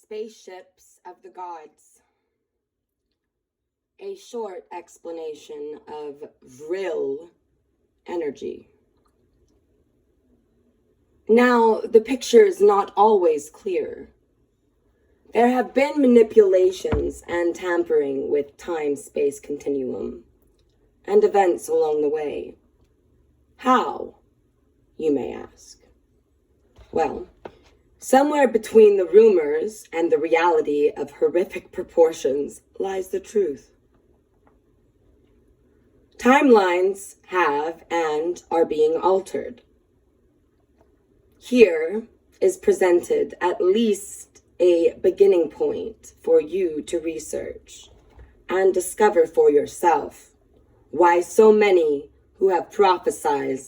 Spaceships of the Gods. A short explanation of vril energy. Now, the picture is not always clear. There have been manipulations and tampering with time-space continuum and events along the way. How, you may ask? Well, somewhere between the rumors and the reality of horrific proportions lies the truth. Timelines have and are being altered. Here is presented at least a beginning point for you to research and discover for yourself why so many who have prophesied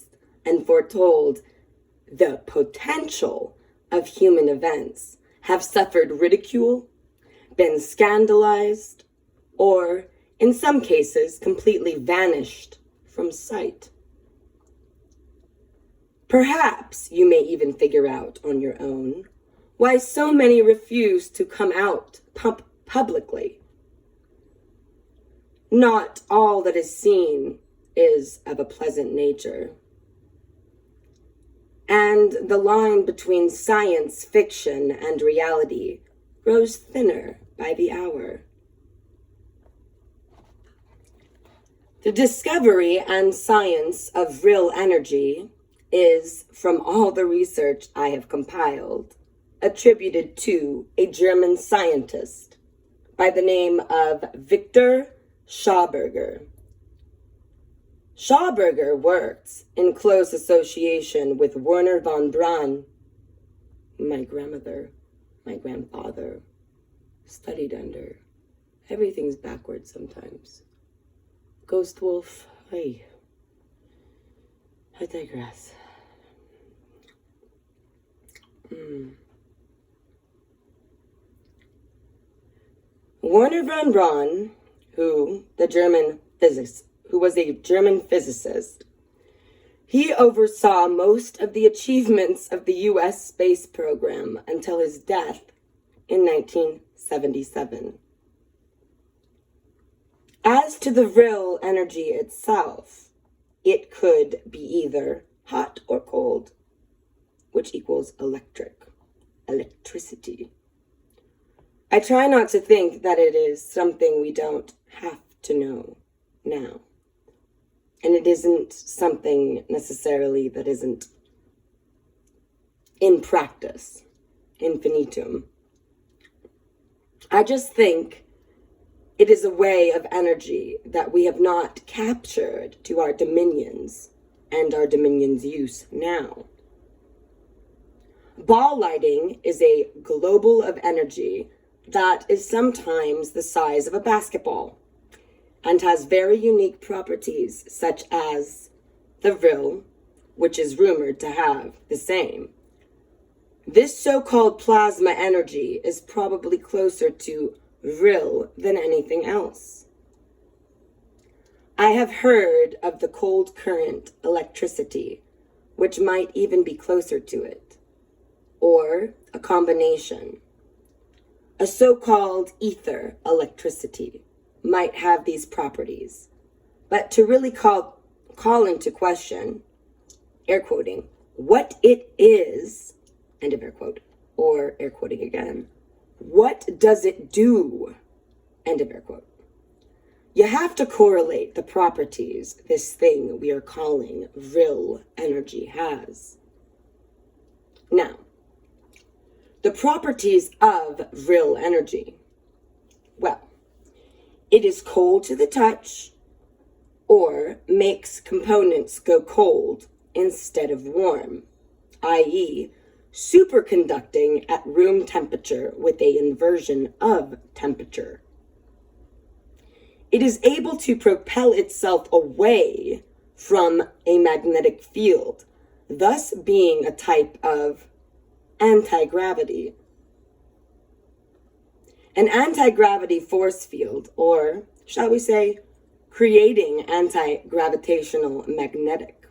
and foretold the potential of human events have suffered ridicule, been scandalized, or in some cases completely vanished from sight. Perhaps you may even figure out on your own why so many refuse to come out publicly. Not all that is seen is of a pleasant nature. And the line between science fiction and reality grows thinner by the hour. The discovery and science of vril energy is, from all the research I have compiled, attributed to a German scientist by the name of Victor Schauberger. Schauberger worked in close association with Wernher von Braun. My grandmother, my grandfather studied under. Everything's backwards sometimes. Ghost wolf, I digress. Wernher von Braun, who was a German physicist, he oversaw most of the achievements of the U.S. space program until his death in 1977. As to the vril energy itself, it could be either hot or cold, which equals electricity. I try not to think that it is something we don't have to know now. And it isn't something necessarily that isn't in practice, infinitum. I just think it is a way of energy that we have not captured to our dominions and our dominions' use now. Ball lighting is a global of energy that is sometimes the size of a basketball and has very unique properties such as the vril, which is rumored to have the same. This so-called plasma energy is probably closer to vril than anything else. I have heard of the cold current electricity, which might even be closer to it, or a combination. A so-called ether electricity might have these properties, but to really call into question, air quoting, what it is, end of air quote, or air quoting again, what does it do? End of air quote. You have to correlate the properties this thing we are calling vril energy has. Now, the properties of vril energy. Well, it is cold to the touch or makes components go cold instead of warm, i.e., superconducting at room temperature with an inversion of temperature. It is able to propel itself away from a magnetic field, thus being a type of anti-gravity. An anti-gravity force field, or shall we say, creating anti-gravitational magnetic.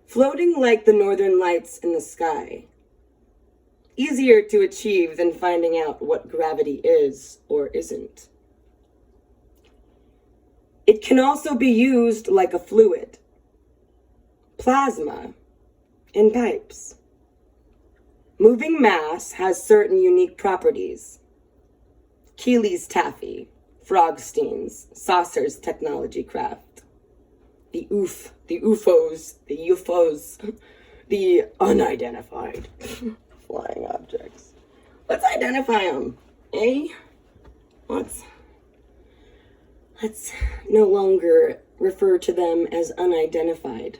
Floating like the northern lights in the sky. easier to achieve than finding out what gravity is or isn't. It can also be used like a fluid, plasma, in pipes. Moving mass has certain unique properties. Keely's taffy, Frogstein's, Saucer's technology craft. The UFOs, the unidentified flying objects. Let's identify them, eh? Let's no longer refer to them as unidentified.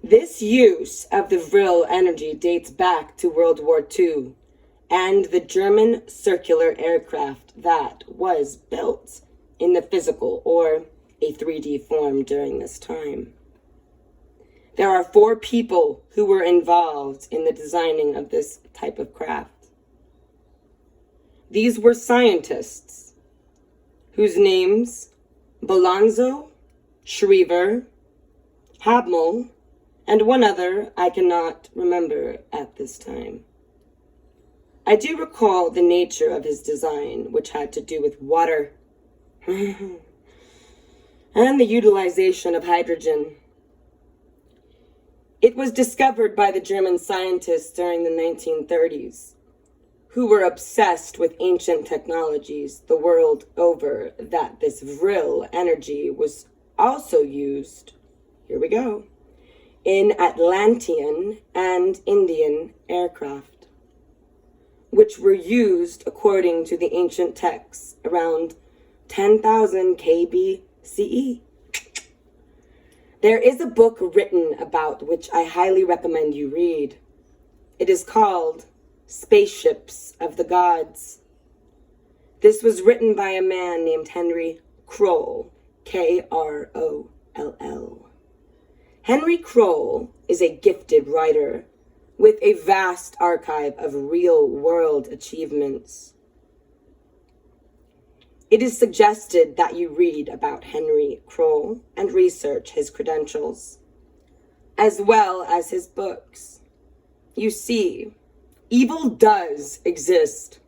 This use of the Vril energy dates back to World War II and the German circular aircraft that was built in the physical or a 3D form during this time. There are 4 people who were involved in the designing of this type of craft. These were scientists whose names Bolonzo, Schriever, Habmel, and one other I cannot remember at this time. I do recall the nature of his design, which had to do with water and the utilization of hydrogen. It was discovered by the German scientists during the 1930s, who were obsessed with ancient technologies the world over, that this Vril energy was also used, here we go, in Atlantean and Indian aircraft, which were used, according to the ancient texts, around 10,000 KBCE. There is a book written about which I highly recommend you read. It is called Spaceships of the Gods. This was written by a man named Henry Kroll, Kroll. Henry Kroll is a gifted writer with a vast archive of real-world achievements. It is suggested that you read about Henry Kroll and research his credentials, as well as his books. You see, evil does exist.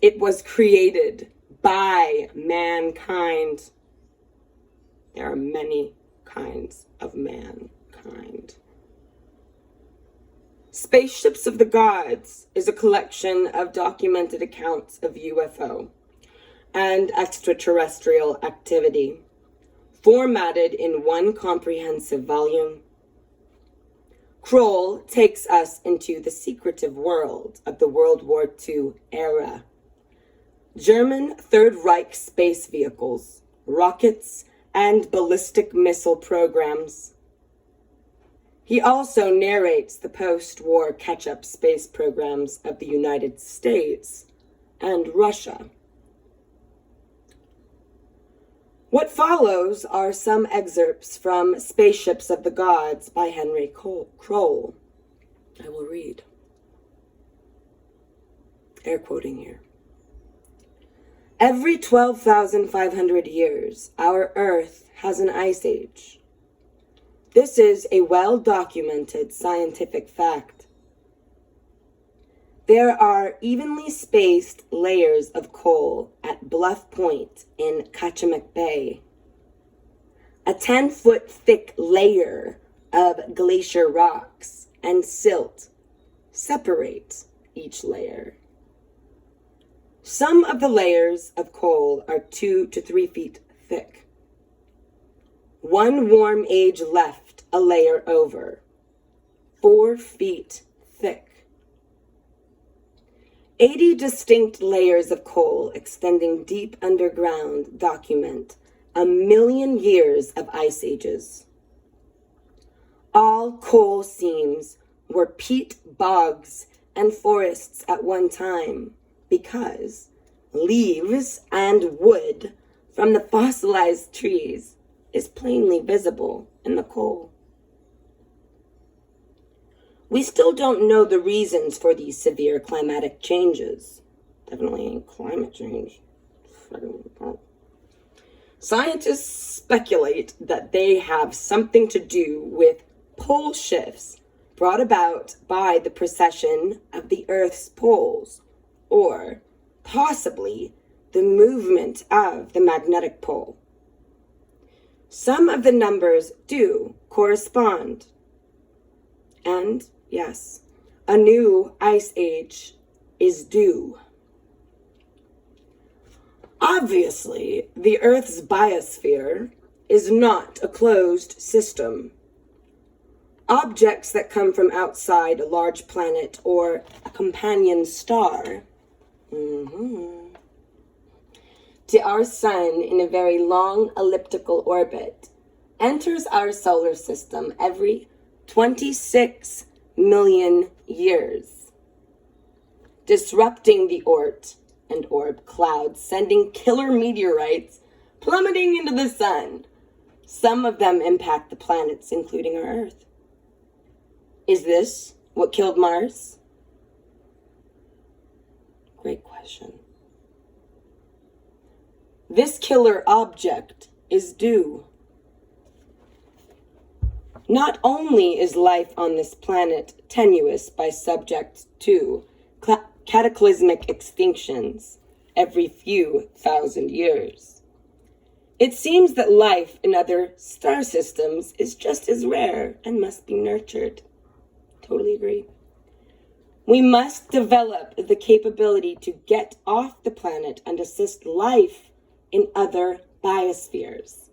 It was created by mankind. There are many kinds of mankind. Spaceships of the Gods is a collection of documented accounts of UFO and extraterrestrial activity, formatted in one comprehensive volume. Kroll takes us into the secretive world of the World War II era. German Third Reich space vehicles, rockets, and ballistic missile programs. He also narrates the post-war catch-up space programs of the United States and Russia. What follows are some excerpts from Spaceships of the Gods by Henry Kroll. I will read. Air quoting here. Every 12,500 years, our Earth has an ice age. This is a well-documented scientific fact. There are evenly spaced layers of coal at Bluff Point in Kachemak Bay. A 10-foot thick layer of glacier rocks and silt separate each layer. Some of the layers of coal are 2 to 3 feet thick. One warm age left a layer over, 4 feet thick. 80 distinct layers of coal extending deep underground document 1 million years of ice ages. All coal seams were peat bogs and forests at one time because leaves and wood from the fossilized trees is plainly visible in the coal. We still don't know the reasons for these severe climatic changes. Definitely ain't climate change. Scientists speculate that they have something to do with pole shifts brought about by the precession of the Earth's poles, or possibly the movement of the magnetic pole. Some of the numbers do correspond. And, yes, a new ice age is due. Obviously, the Earth's biosphere is not a closed system. Objects that come from outside a large planet or a companion star to our sun in a very long elliptical orbit enters our solar system every 26 million years, disrupting the Oort and orb clouds, sending killer meteorites plummeting into the sun. Some of them impact the planets, including our Earth. Is this what killed Mars? Great question. This killer object is due. Not only is life on this planet tenuous by subject to cataclysmic extinctions every few thousand years, it seems that life in other star systems is just as rare and must be nurtured. Totally agree. We must develop the capability to get off the planet and assist life in other biospheres.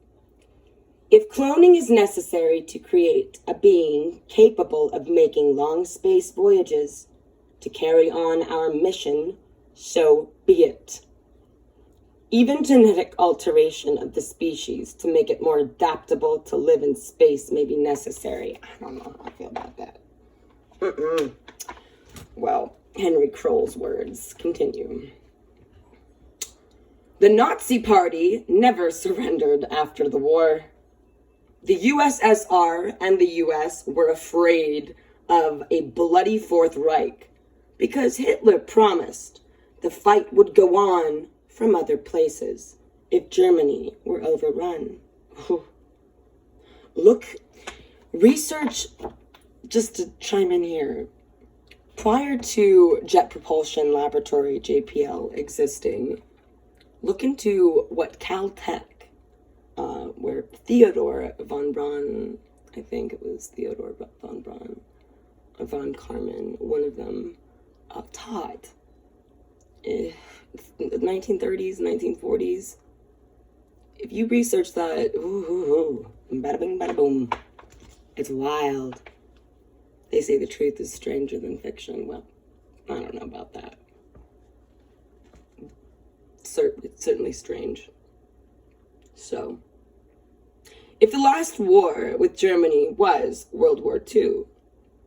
If cloning is necessary to create a being capable of making long space voyages to carry on our mission, so be it. Even genetic alteration of the species to make it more adaptable to live in space may be necessary. I don't know how I feel about that. Well, Henry Kroll's words continue. The Nazi Party never surrendered after the war. The USSR and the US were afraid of a bloody Fourth Reich because Hitler promised the fight would go on from other places if Germany were overrun. Look, research, just to chime in here, prior to Jet Propulsion Laboratory, JPL, existing, look into what Caltech, where Theodore von Braun, I think it was Theodore von Braun, von Karman, one of them, taught. 1930s, 1940s. If you research that, bada bing, bada boom, it's wild. They say the truth is stranger than fiction. Well, I don't know about that. It's certainly strange. So, if the last war with Germany was World War II,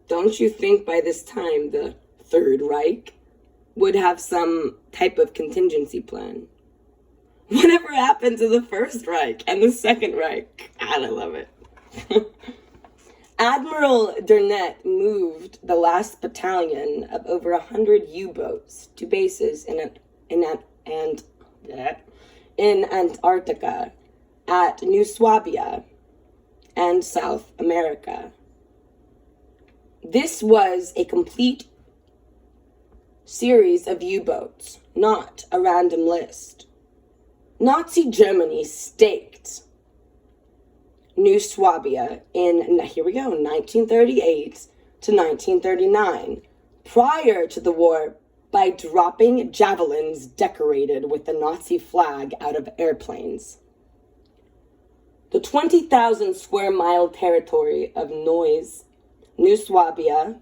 don't you think by this time the Third Reich would have some type of contingency plan? Whatever happened to the First Reich and the Second Reich? God, I love it. Admiral Dernet moved the last battalion of over 100 U-boats to bases in Antarctica, at New Swabia, and South America. This was a complete series of U-boats, not a random list. Nazi Germany staked New Swabia in, here we go, 1938 to 1939, prior to the war, by dropping javelins decorated with the Nazi flag out of airplanes. The 20,000 square mile territory of Neuss, New Swabia,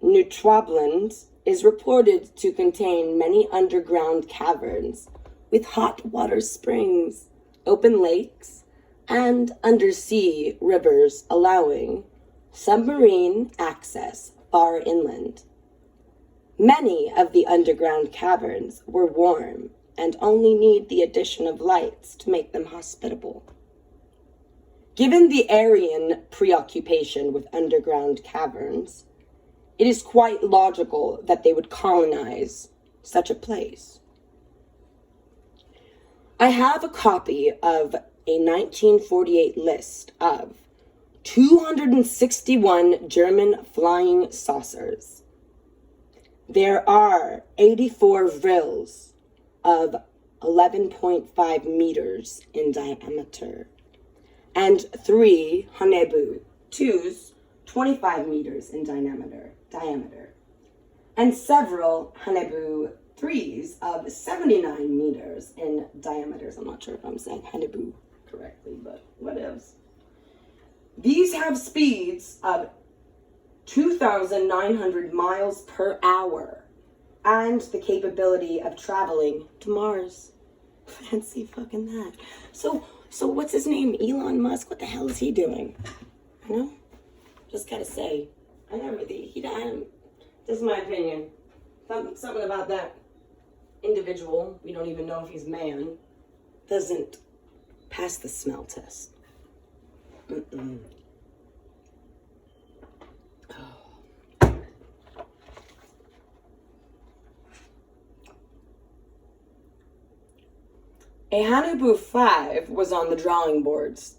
Neutraubland, is reported to contain many underground caverns with hot water springs, open lakes, and undersea rivers allowing submarine access far inland. Many of the underground caverns were warm and only need the addition of lights to make them hospitable. Given the Aryan preoccupation with underground caverns, it is quite logical that they would colonize such a place. I have a copy of a 1948 list of 261 German flying saucers. There are 84 vrills of 11.5 meters in diameter, and 3 Hanebu 2s 25 meters in diameter, and several Hanebu 3s of 79 meters in diameters. I'm not sure if I'm saying Hanebu correctly, but whatevs. These have speeds of 2,900 miles per hour and the capability of traveling to Mars. Fancy fucking that. So what's his name? Elon Musk? What the hell is he doing? You know? Just gotta say, I never really, this is my opinion. Something about that individual, we don't even know if he's man, doesn't pass the smell test. A Hanebu 5 was on the drawing boards.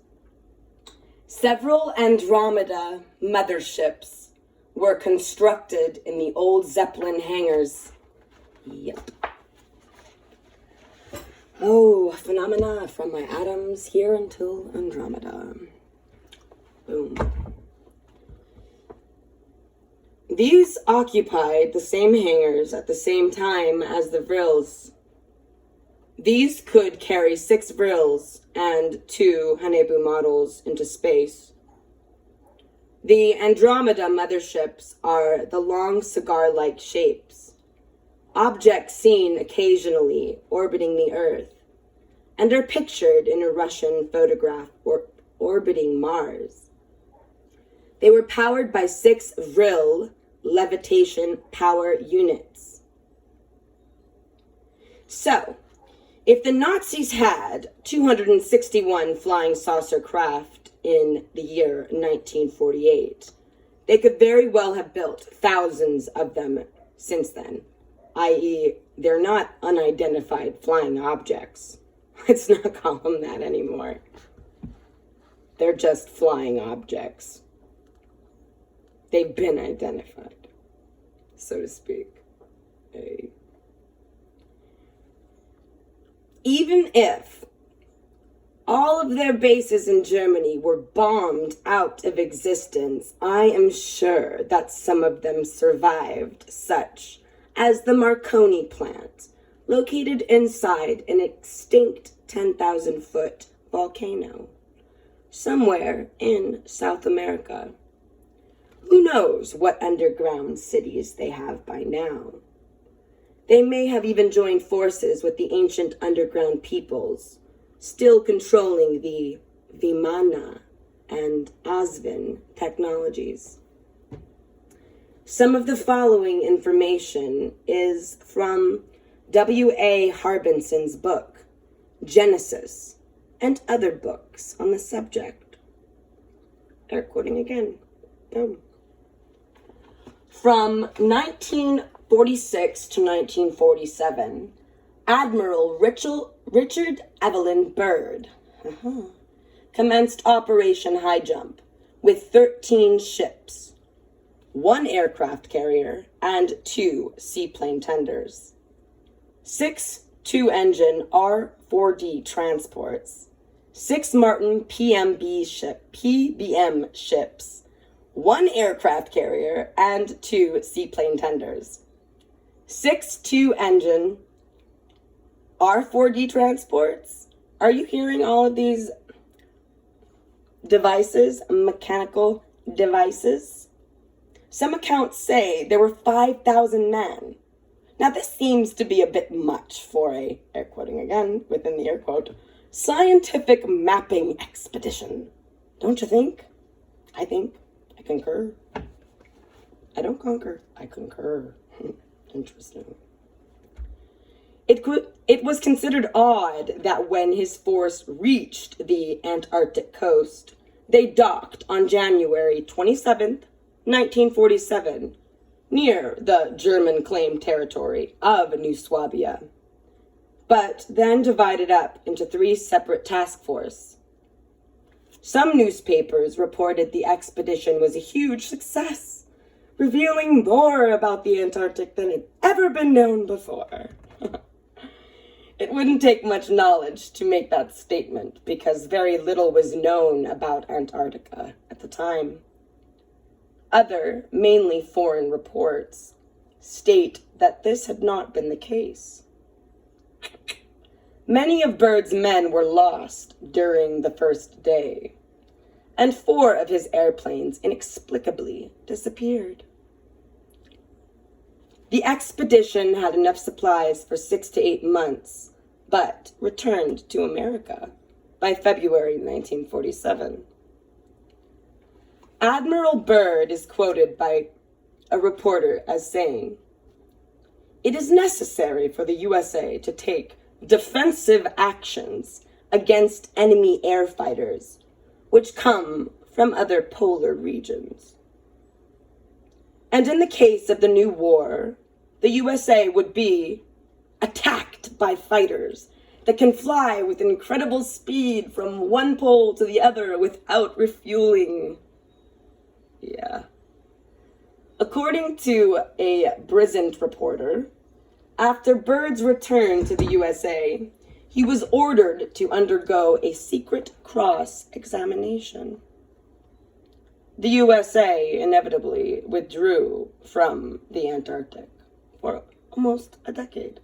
Several Andromeda motherships were constructed in the old Zeppelin hangars. Yep. Oh, phenomena from my atoms here until Andromeda. Boom. These occupied the same hangars at the same time as the vrills. These could carry 6 vrills and 2 Hanebu models into space. The Andromeda motherships are the long cigar-like shapes, objects seen occasionally orbiting the Earth, and are pictured in a Russian photograph orbiting Mars. They were powered by 6 vril levitation power units. So, if the Nazis had 261 flying saucer craft in the year 1948, they could very well have built thousands of them since then, i.e., they're not unidentified flying objects. Let's not call them that anymore. They're just flying objects. They've been identified, so to speak. Even if all of their bases in Germany were bombed out of existence, I am sure that some of them survived, such as the Marconi plant, located inside an extinct 10,000-foot volcano, somewhere in South America. Who knows what underground cities they have by now? They may have even joined forces with the ancient underground peoples, still controlling the Vimana and Asvin technologies. Some of the following information is from W.A. Harbinson's book, Genesis, and other books on the subject. Air quoting again. From 1946 to 1947, Admiral Richard Evelyn Byrd commenced Operation High Jump with 13 ships, 1 aircraft carrier, and 2 seaplane tenders, 6 two-engine R-4D transports, 6 Martin PBM ships, 1 aircraft carrier, and 2 seaplane tenders, 6 two-engine R-4D transports. Are you hearing all of these devices, mechanical devices? Some accounts say there were 5,000 men. Now this seems to be a bit much for a, air quoting again, within the air quote, scientific mapping expedition. Don't you think? I think. I concur. I don't conquer. I concur. Interesting. It was considered odd that when his force reached the Antarctic coast, they docked on January 27th, 1947, near the German-claimed territory of New Swabia, but then divided up into 3 separate task forces. Some newspapers reported the expedition was a huge success, revealing more about the Antarctic than had ever been known before. It wouldn't take much knowledge to make that statement, because very little was known about Antarctica at the time. Other, mainly foreign reports, state that this had not been the case. Many of Byrd's men were lost during the first day, and 4 of his airplanes inexplicably disappeared. The expedition had enough supplies for 6 to 8 months, but returned to America by February 1947. Admiral Byrd is quoted by a reporter as saying, "It is necessary for the USA to take defensive actions against enemy air fighters, which come from other polar regions. And in the case of the new war, the USA would be attacked by fighters that can fly with incredible speed from one pole to the other without refueling." Yeah. According to a Brisant reporter, after Byrd's return to the USA, he was ordered to undergo a secret cross examination. The USA inevitably withdrew from the Antarctic for almost a decade.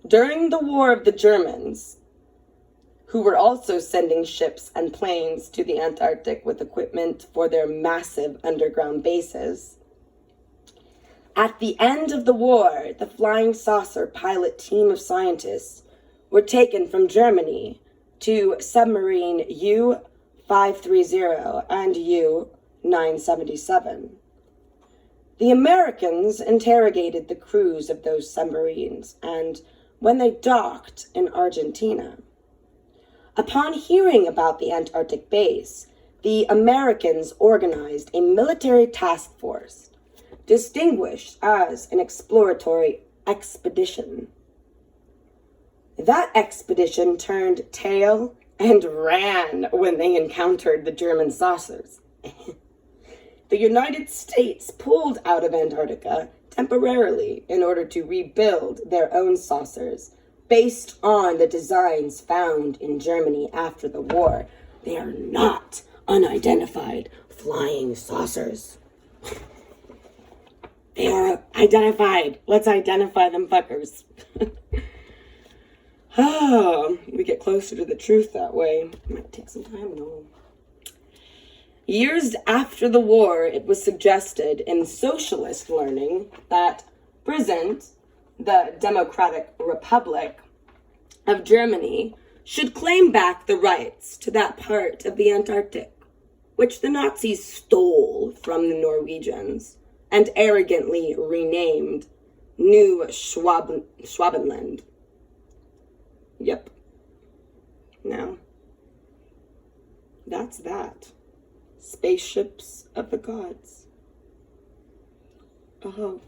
During the War of the Germans, who were also sending ships and planes to the Antarctic with equipment for their massive underground bases, at the end of the war, the Flying Saucer pilot team of scientists were taken from Germany to submarine U-530 and U-977. The Americans interrogated the crews of those submarines, and when they docked in Argentina, upon hearing about the Antarctic base, the Americans organized a military task force distinguished as an exploratory expedition. That expedition turned tail and ran when they encountered the German saucers. The United States pulled out of Antarctica temporarily in order to rebuild their own saucers based on the designs found in Germany after the war. They are not unidentified flying saucers. They are identified. Let's identify them fuckers. We get closer to the truth that way. Might take some time, though. Years after the war, it was suggested in socialist learning that Brisant, the Democratic Republic of Germany, should claim back the rights to that part of the Antarctic, which the Nazis stole from the Norwegians and arrogantly renamed New Schwabenland. Yep. Now, that's that. Spaceships of the gods. Oh.